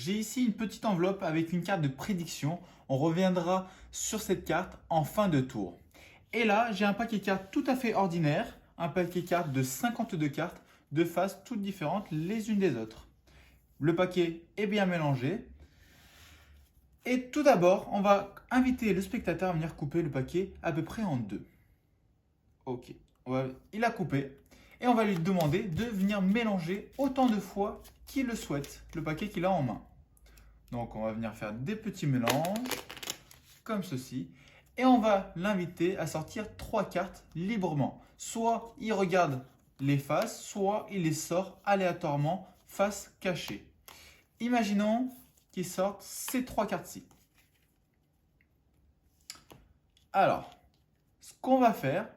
j'ai ici une petite enveloppe avec une carte de prédiction. On reviendra sur cette carte en fin de tour. Et là, j'ai un paquet de cartes tout à fait ordinaire, un paquet de cartes de 52 cartes de faces toutes différentes les unes des autres. Le paquet est bien mélangé. Et tout d'abord, on va inviter le spectateur à venir couper le paquet à peu près en deux. Ok, il a coupé. Et on va lui demander de venir mélanger autant de fois qu'il le souhaite, le paquet qu'il a en main. Donc on va venir faire des petits mélanges, comme ceci. Et on va l'inviter à sortir 3 cartes librement. Soit il regarde les faces, soit il les sort aléatoirement, face cachée. Imaginons qu'il sorte ces 3 cartes-ci. Alors, ce qu'on va faire,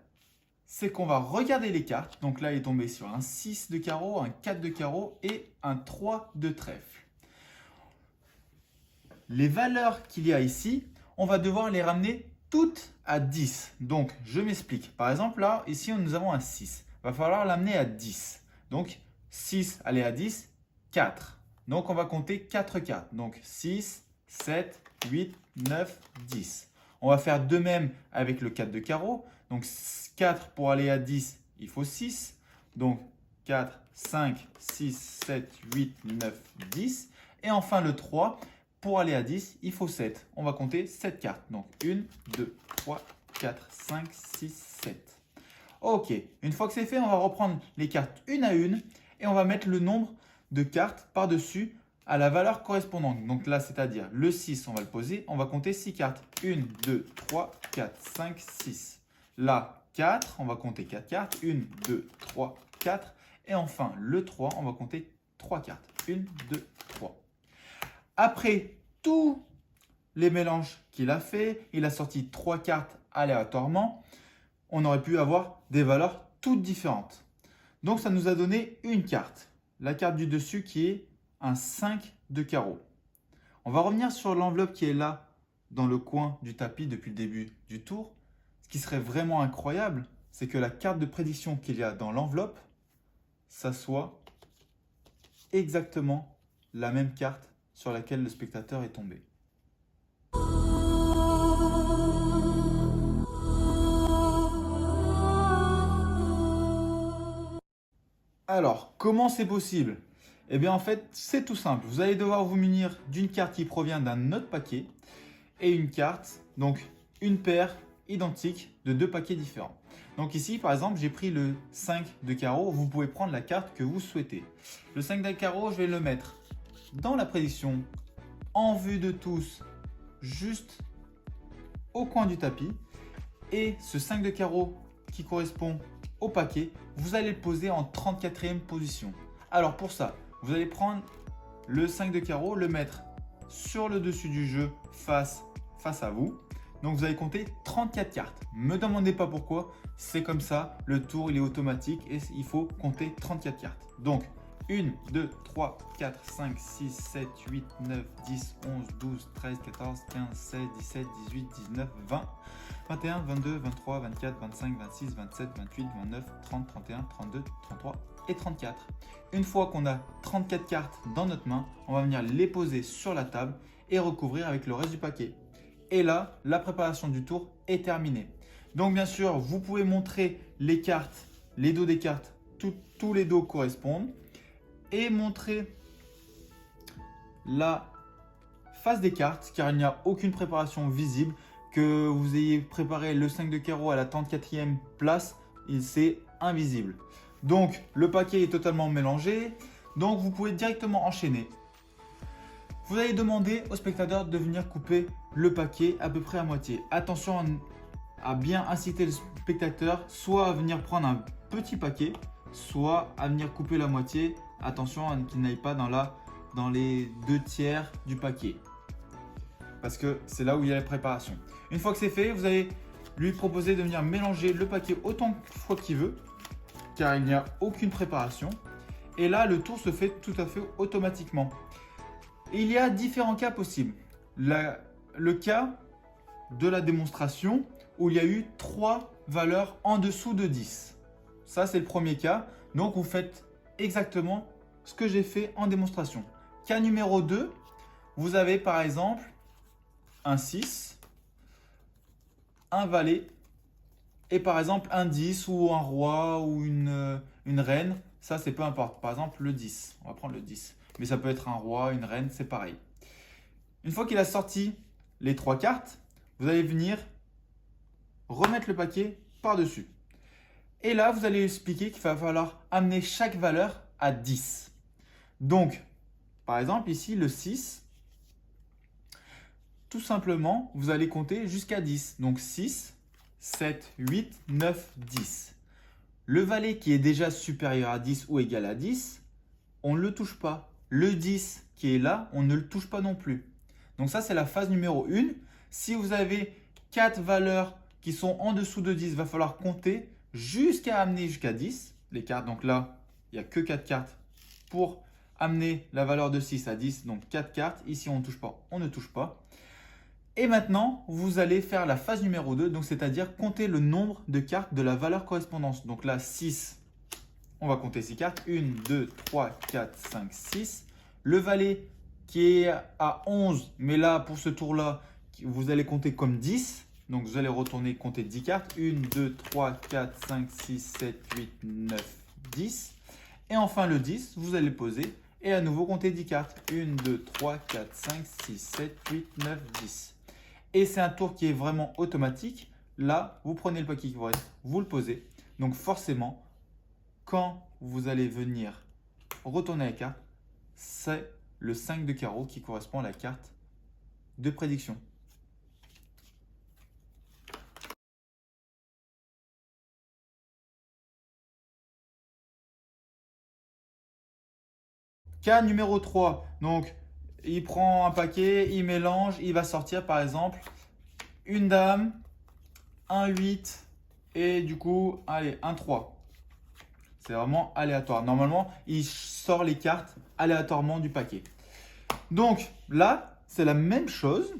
c'est qu'on va regarder les cartes. Donc là, il est tombé sur un 6 de carreau, un 4 de carreau et un 3 de trèfle. Les valeurs qu'il y a ici, on va devoir les ramener toutes à 10. Donc, je m'explique. Par exemple, là, ici, nous avons un 6. Il va falloir l'amener à 10. Donc, 6 aller à 10, 4. Donc, on va compter 4 cartes. Donc, 6, 7, 8, 9, 10. On va faire de même avec le 4 de carreau. Donc, 4 pour aller à 10, il faut 6. Donc, 4, 5, 6, 7, 8, 9, 10. Et enfin, le 3, pour aller à 10, il faut 7. On va compter 7 cartes. Donc, 1, 2, 3, 4, 5, 6, 7. Ok, une fois que c'est fait, on va reprendre les cartes une à une et on va mettre le nombre de cartes par-dessus à la valeur correspondante. Donc là, c'est-à-dire le 6, on va le poser. On va compter 6 cartes. 1, 2, 3, 4, 5, 6. Là, 4, on va compter 4 cartes. 1, 2, 3, 4. Et enfin, le 3, on va compter 3 cartes. 1, 2, 3. Après tous les mélanges qu'il a fait, il a sorti 3 cartes aléatoirement. On aurait pu avoir des valeurs toutes différentes. Donc, ça nous a donné une carte. La carte du dessus qui est un 5 de carreau. On va revenir sur l'enveloppe qui est là, dans le coin du tapis depuis le début du tour. Ce qui serait vraiment incroyable, c'est que la carte de prédiction qu'il y a dans l'enveloppe, ça soit exactement la même carte sur laquelle le spectateur est tombé. Alors, comment c'est possible? Eh bien, en fait, c'est tout simple. Vous allez devoir vous munir d'une carte qui provient d'un autre paquet et une carte, donc une paire identique de 2 paquets différents. Donc ici, par exemple, j'ai pris le 5 de carreau. Vous pouvez prendre la carte que vous souhaitez. Le 5 de carreau, je vais le mettre dans la prédiction, en vue de tous, juste au coin du tapis. Et ce 5 de carreau qui correspond au paquet, vous allez le poser en 34e position. Alors pour ça, vous allez prendre le 5 de carreau, le mettre sur le dessus du jeu face à vous. Donc vous allez compter 34 cartes. Ne me demandez pas pourquoi, c'est comme ça, le tour il est automatique et il faut compter 34 cartes. Donc 1, 2, 3, 4, 5, 6, 7, 8, 9, 10, 11, 12, 13, 14, 15, 16, 17, 18, 19, 20, 21, 22, 23, 24, 25, 26, 27, 28, 29, 30, 31, 32, 33 et 34. Une fois qu'on a 34 cartes dans notre main, on va venir les poser sur la table et recouvrir avec le reste du paquet. Et là, la préparation du tour est terminée. Donc bien sûr, vous pouvez montrer les cartes, les dos des cartes, tous les dos correspondent. Et montrer la face des cartes car il n'y a aucune préparation visible. Que vous ayez préparé le 5 de carreau à la 34e place, c'est invisible. Donc le paquet est totalement mélangé, donc vous pouvez directement enchaîner. Vous allez demander au spectateur de venir couper le paquet à peu près à moitié. Attention à bien inciter le spectateur soit à venir prendre un petit paquet, soit à venir couper la moitié. Attention à qu'il n'aille pas dans les 2 tiers du paquet. Parce que c'est là où il y a la préparation. Une fois que c'est fait, vous allez lui proposer de venir mélanger le paquet autant de fois qu'il veut. Car il n'y a aucune préparation. Et là, le tour se fait tout à fait automatiquement. Et il y a différents cas possibles. Le cas de la démonstration où il y a eu 3 valeurs en dessous de 10. Ça, c'est le premier cas. Donc, vous faites exactement ce que j'ai fait en démonstration. Cas numéro 2, vous avez par exemple un 6, un valet et par exemple un 10 ou un roi ou une reine. Ça, c'est peu importe. Par exemple, le 10. On va prendre le 10. Mais ça peut être un roi, une reine, c'est pareil. Une fois qu'il a sorti les 3 cartes, vous allez venir remettre le paquet par-dessus. Et là, vous allez expliquer qu'il va falloir amener chaque valeur à 10. Donc, par exemple, ici, le 6, tout simplement, vous allez compter jusqu'à 10. Donc, 6, 7, 8, 9, 10. Le valet qui est déjà supérieur à 10 ou égal à 10, on ne le touche pas. Le 10 qui est là, on ne le touche pas non plus. Donc ça, c'est la phase numéro 1. Si vous avez 4 valeurs qui sont en dessous de 10, il va falloir compter jusqu'à amener jusqu'à 10. Les cartes, donc là, il n'y a que 4 cartes pour amener la valeur de 6 à 10. Donc 4 cartes. Ici, on ne touche pas, on ne touche pas. Et maintenant, vous allez faire la phase numéro 2, donc c'est-à-dire compter le nombre de cartes de la valeur correspondance. Donc là, 6, on va compter 6 cartes. 1, 2, 3, 4, 5, 6. Le valet qui est à 11, mais là, pour ce tour-là, vous allez compter comme 10. Donc, vous allez retourner compter 10 cartes. 1, 2, 3, 4, 5, 6, 7, 8, 9, 10. Et enfin, le 10, vous allez le poser et à nouveau compter 10 cartes. 1, 2, 3, 4, 5, 6, 7, 8, 9, 10. Et c'est un tour qui est vraiment automatique. Là, vous prenez le paquet qui vous reste, vous le posez. Donc forcément, quand vous allez venir retourner la carte, c'est le 5 de carreau qui correspond à la carte de prédiction. Cas numéro 3. Donc, il prend un paquet, il mélange, il va sortir par exemple une dame, un 8 et du coup, allez, un 3. C'est vraiment aléatoire. Normalement, il sort les cartes aléatoirement du paquet. Donc là, c'est la même chose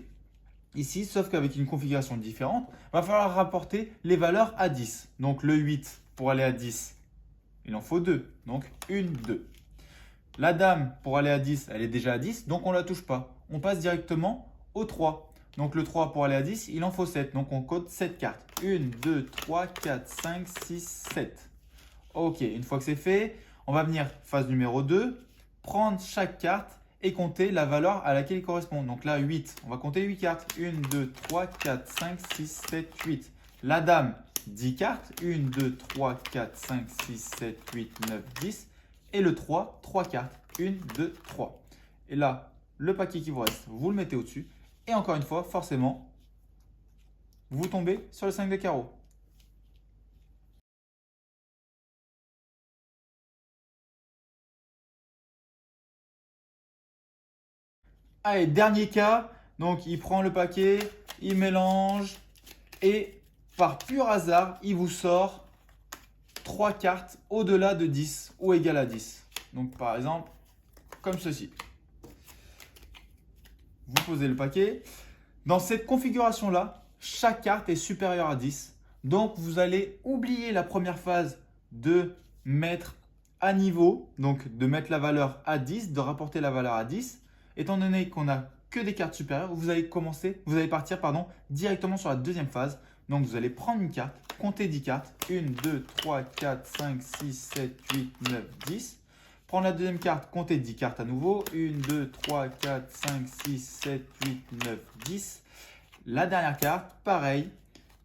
ici, sauf qu'avec une configuration différente. Il va falloir rapporter les valeurs à 10. Donc le 8, pour aller à 10, il en faut 2. Donc 1, 2. La dame, pour aller à 10, elle est déjà à 10, donc on ne la touche pas. On passe directement au 3. Donc le 3, pour aller à 10, il en faut 7. Donc on code 7 cartes. 1, 2, 3, 4, 5, 6, 7. Ok, une fois que c'est fait, on va venir phase numéro 2, prendre chaque carte et compter la valeur à laquelle il correspond. Donc là, 8. On va compter 8 cartes. 1, 2, 3, 4, 5, 6, 7, 8. La dame, 10 cartes. 1, 2, 3, 4, 5, 6, 7, 8, 9, 10. Et le 3, 3 cartes. 1, 2, 3. Et là, le paquet qui vous reste, vous le mettez au-dessus. Et encore une fois, forcément, vous tombez sur le 5 de carreau. Allez, dernier cas. Donc, il prend le paquet, il mélange et par pur hasard, il vous sort 3 cartes au-delà de 10 ou égal à 10. Donc, par exemple, comme ceci. Vous posez le paquet. Dans cette configuration-là, chaque carte est supérieure à 10. Donc, vous allez oublier la première phase de mettre à niveau, donc de mettre la valeur à 10, de rapporter la valeur à 10. Étant donné qu'on n'a que des cartes supérieures, vous allez partir directement sur la deuxième phase. Donc, vous allez prendre une carte, compter 10 cartes. 1, 2, 3, 4, 5, 6, 7, 8, 9, 10. Prendre la deuxième carte, compter 10 cartes à nouveau. 1, 2, 3, 4, 5, 6, 7, 8, 9, 10. La dernière carte, pareil.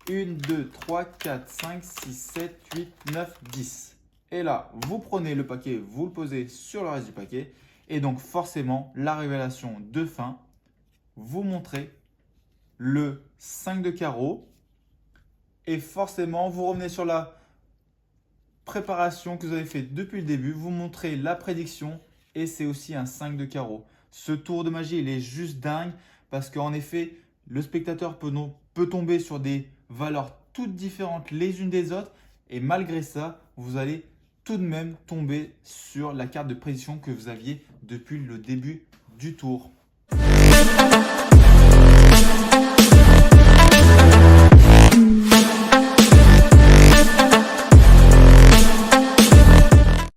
1, 2, 3, 4, 5, 6, 7, 8, 9, 10. Et là, vous prenez le paquet, vous le posez sur le reste du paquet. Et donc forcément, la révélation de fin, vous montrez le 5 de carreau. Et forcément, vous revenez sur la préparation que vous avez fait depuis le début. Vous montrez la prédiction et c'est aussi un 5 de carreau. Ce tour de magie, il est juste dingue parce qu'en effet, le spectateur peut tomber sur des valeurs toutes différentes les unes des autres. Et malgré ça, vous allez tout de même tomber sur la carte de prédiction que vous aviez depuis le début du tour.